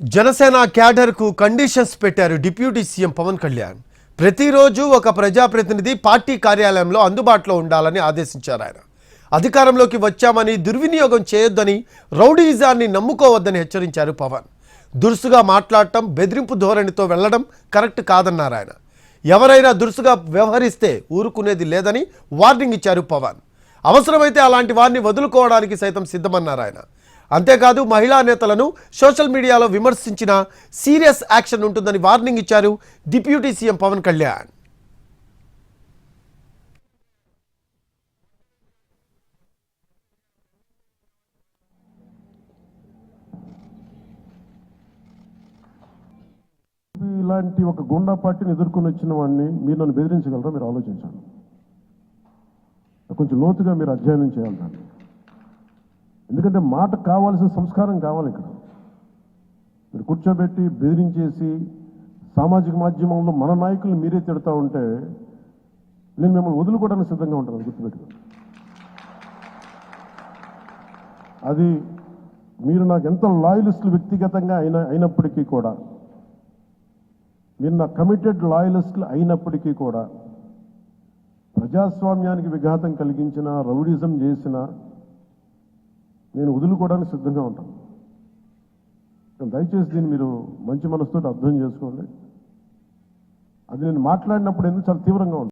Janasena cadre కు conditions పెట్టారు deputy CM Pawan Kalyan. ప్రతిరోజు ఒక ప్రజాప్రతినిధి పార్టీ కార్యాలయంలో అందుబాటులో ఉండాలని ఆదేశించారు ఆయన. అధికారంలోకి వచ్చామని దుర్వినియోగం చేయొద్దని, రౌడీయిజాన్ని నమ్ముకోవద్దని హెచ్చరించారు పవన్. దురుసుగా మాట్లాడటం, బెదిరింపు ధోరణితో వెళ్లడం కరెక్ట్ కాదన్నారు ఆయన. ఎవరైనా దురుసుగా వ్యవహరిస్తే ఊరుకునేది లేదని వార్నింగ్ ఇచ్చారు పవన్. అవసరమైతే అలాంటి వారిని వదులుకోవడానికి సైతం సిద్ధమన్నారు ఆయన. అంతేకాదు మహిళా నేతలను సోషల్ మీడియాలో విమర్శించిన సీరియస్ యాక్షన్ ఉంటుందని వార్నింగ్ ఇచ్చారు డిప్యూటీ సీఎం పవన్ కళ్యాణ్. ఇలాంటి ఒక గుండా పార్టీని ఎదుర్కొని వచ్చిన వాడిని మీరు నన్ను బెదిరించగలరా? మీరు ఆలోచించాలి. కొంచెం లోతుగా మీరు అధ్యయనం చేయాలి దాన్ని. ఎందుకంటే మాట కావాల్సిన సంస్కారం కావాలి. ఇక్కడ మీరు కూర్చోబెట్టి బెదిరించేసి సామాజిక మాధ్యమంలో మన నాయకులను మీరే తిడతా ఉంటే నేను మిమ్మల్ని వదులుకోవడానికి సిద్ధంగా ఉంటాను, గుర్తుపెట్టుకోండి. అది మీరు నాకు ఎంత లాయలిస్టులు వ్యక్తిగతంగా అయినప్పటికీ కూడా, మీరు నా కమిటెడ్ లాయలిస్టులు అయినప్పటికీ కూడా, ప్రజాస్వామ్యానికి విఘాతం కలిగించిన, రౌడిజం చేసిన నేను వదులుకోవడానికి సిద్ధంగా ఉంటాను. దయచేసి దీన్ని మీరు మంచి మనసుతో అర్థం చేసుకోండి. అది నేను మాట్లాడినప్పుడు ఎందుకు చాలా తీవ్రంగా ఉంటుంది.